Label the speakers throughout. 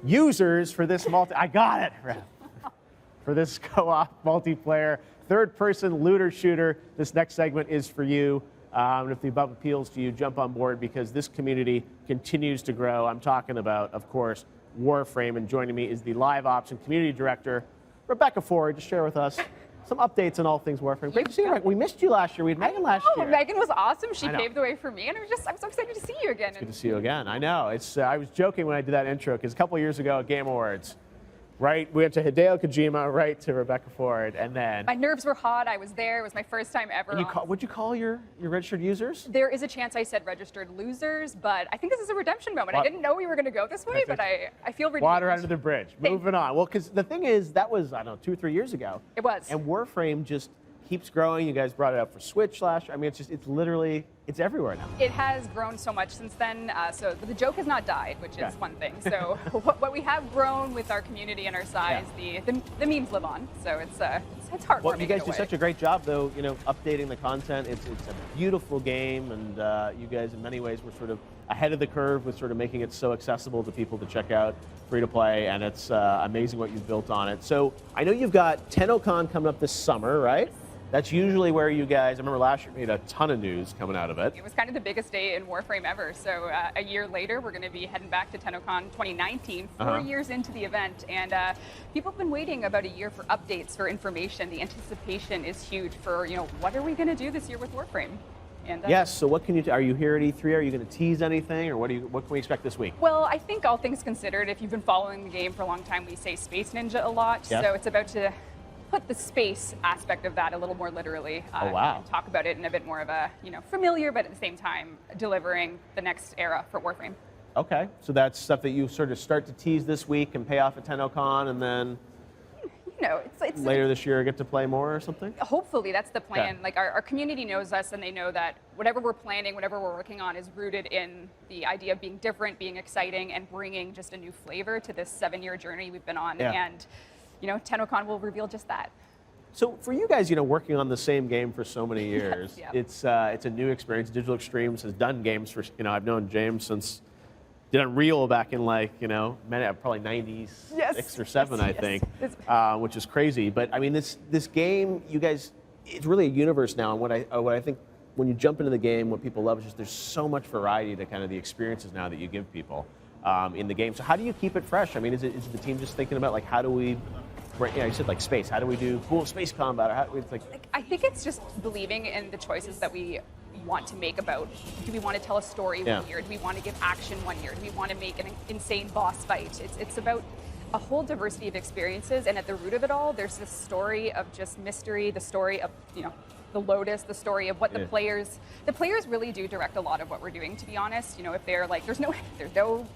Speaker 1: users for this I got it. For this co-op multiplayer, third-person looter shooter. This next segment is for you. And if the above appeals to you, jump on board because this community continues to grow. I'm talking about, of course, Warframe, and joining me is the Live Ops and Community Director, Rebecca Ford, to share with us some updates on all things Warframe. Great to see you. We missed you last year. We had Megan last year.
Speaker 2: Megan was awesome. She paved the way for me, and I'm so excited to see you again.
Speaker 1: It's good to see you again. I know. I was joking when I did that intro because a couple years ago at Game Awards, right, we went to Hideo Kojima, right to Rebecca Ford, and then
Speaker 2: my nerves were hot. I was there. It was my first time ever.
Speaker 1: What'd you call your registered users?
Speaker 2: There is a chance I said registered losers, but I think this is a redemption moment. I didn't know we were going to go this way, but I feel redeemed.
Speaker 1: Water under the bridge. Moving on. Well, because the thing is, that was, I don't know, 2 or 3 years ago.
Speaker 2: It was.
Speaker 1: And Warframe just keeps growing. You guys brought it up for Switch last year. I mean, it's literally, it's everywhere now.
Speaker 2: It has grown so much since then. So the joke has not died, which is one thing. So what we have grown with our community and our size, the memes live on. So it's heartwarming.
Speaker 1: Well, you guys do such a great job, though, updating the content. It's a beautiful game, and you guys, in many ways, were sort of ahead of the curve with sort of making it so accessible to people to check out, free to play, and it's amazing what you've built on it. So I know you've got TennoCon coming up this summer, right? That's usually where you guys, I remember last year, we had a ton of news coming out of it.
Speaker 2: It was kind of the biggest day in Warframe ever. So a year later, we're going to be heading back to TennoCon 2019, 4 years into the event. And people have been waiting about a year for updates, for information. The anticipation is huge for, what are we going to do this year with Warframe? And,
Speaker 1: yes, so what can you, are you here at E3? Are you going to tease anything, or what can we expect this week?
Speaker 2: Well, I think all things considered, if you've been following the game for a long time, we say Space Ninja a lot.
Speaker 1: Yes.
Speaker 2: So it's about to put the space aspect of that a little more literally.
Speaker 1: Oh, wow.
Speaker 2: And talk about it in a bit more of a, familiar, but at the same time, delivering the next era for Warframe.
Speaker 1: Okay, so that's stuff that you sort of start to tease this week and pay off at TennoCon, and then
Speaker 2: it's
Speaker 1: later this year get to play more or something?
Speaker 2: Hopefully, that's the plan.
Speaker 1: Okay.
Speaker 2: Like our community knows us, and they know that whatever we're planning, whatever we're working on is rooted in the idea of being different, being exciting, and bringing just a new flavor to this 7-year journey we've been on. And TennoCon will reveal just that.
Speaker 1: So for you guys, working on the same game for so many years, it's a new experience. Digital Extremes has done games for, I've known James since did Unreal back in probably 96 or 7, I think, which is crazy. But I mean, this game, you guys, it's really a universe now. And what I think when you jump into the game, what people love is just there's so much variety to kind of the experiences now that you give people in the game. So how do you keep it fresh? I mean, is the team just thinking about how do we? You said space. How do we do cool space combat? Or
Speaker 2: I think it's just believing in the choices that we want to make about, do we want to tell a story one year? Do we want to give action one year? Do we want to make an insane boss fight? It's about a whole diversity of experiences, and at the root of it all, there's this story of just mystery, the story of, the Lotus, the story of what the players really do direct a lot of what we're doing, to be honest. If they're there's no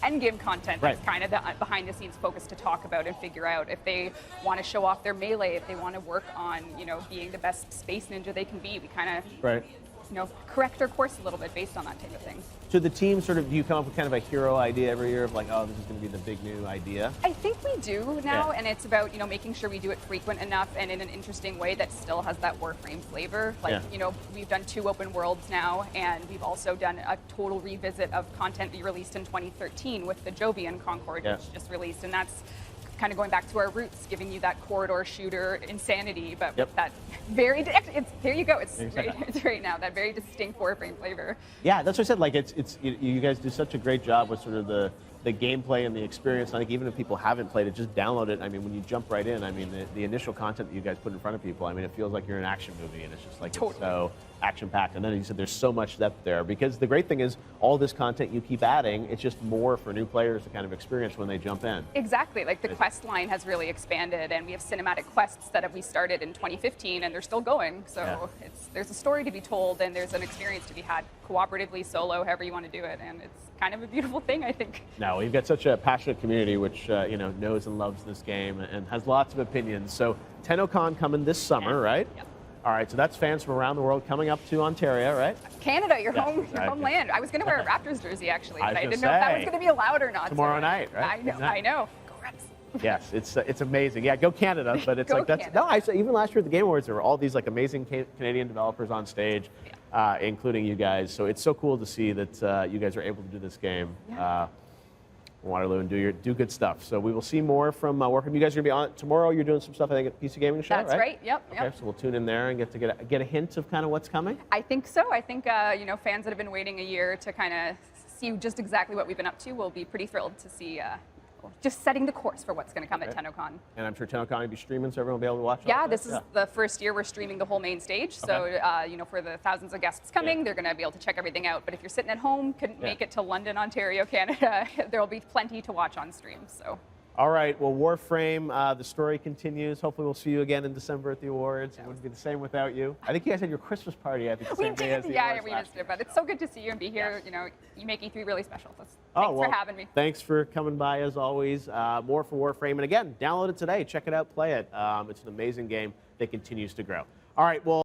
Speaker 2: endgame content that's kind of the behind-the-scenes focus to talk about and figure out. If they want to show off their melee, if they want to work on, being the best space ninja they can be, we kind of, correct our course a little bit based on that type of thing.
Speaker 1: So the team do you come up with kind of a hero idea every year of oh, this is going to be the big new idea?
Speaker 2: I think we do now, and it's about, making sure we do it frequent enough and in an interesting way that still has that Warframe flavor. We've done 2 open worlds now, and we've also done a total revisit of content we released in 2013 with the Jovian Concord, which just released, and that's kind of going back to our roots, giving you that corridor shooter insanity, but with that very, there you go, it's right now, that very distinct Warframe flavor. Yeah,
Speaker 1: that's what I said, you guys do such a great job with sort of the gameplay and the experience. I think even if people haven't played it, just download it. I mean, when you jump right in, I mean, the initial content that you guys put in front of people, I mean, it feels like you're in an action movie, and it's just it's so action-packed. And then you said there's so much depth there, because the great thing is all this content you keep adding, it's just more for new players to kind of experience when they jump in.
Speaker 2: Exactly, the quest line has really expanded, and we have cinematic quests that we started in 2015, and they're still going. So there's a story to be told, and there's an experience to be had cooperatively, solo, however you want to do it, and it's kind of a beautiful thing, I think.
Speaker 1: No, we've got such a passionate community which knows and loves this game and has lots of opinions. So TennoCon coming this summer, right?
Speaker 2: Yep.
Speaker 1: All right, so that's fans from around the world coming up to Ontario, right?
Speaker 2: Canada, your homeland. I was going to wear a Raptors jersey, actually, but I didn't know if that was going to be allowed or not.
Speaker 1: Tomorrow night, right?
Speaker 2: I know. Go Raps.
Speaker 1: Yes, it's amazing. Yeah, go Canada, but it's that's no. I saw even last year at the Game Awards there were all these amazing Canadian developers on stage, including you guys. So it's so cool to see that you guys are able to do this game. Waterloo and do good stuff. So we will see more from Warframe. You guys are going to be on tomorrow. You're doing some stuff, I think, at PC Gaming Show,
Speaker 2: That's right. Yep.
Speaker 1: Okay, so we'll tune in there and get a hint of kind of what's coming.
Speaker 2: I think so. I think fans that have been waiting a year to kind of see just exactly what we've been up to will be pretty thrilled to see. Just setting the course for what's going to come at TennoCon.
Speaker 1: And I'm sure TennoCon will be streaming, so everyone will be able to watch.
Speaker 2: Yeah, this is the first year we're streaming the whole main stage. So, for the thousands of guests coming, they're going to be able to check everything out. But if you're sitting at home, couldn't make it to London, Ontario, Canada, there will be plenty to watch on stream. So.
Speaker 1: All right, well, Warframe, the story continues. Hopefully we'll see you again in December at the awards. It wouldn't be the same without you. I think you guys had your Christmas party, I think, the same day as the awards
Speaker 2: we
Speaker 1: last
Speaker 2: missed
Speaker 1: year.
Speaker 2: it, but it's so good to see you and be here. You know, you make E3 really special. Thanks
Speaker 1: for
Speaker 2: having me.
Speaker 1: Thanks for coming by, as always. More for Warframe. And again, download it today. Check it out, play it. It's an amazing game that continues to grow. All right, well.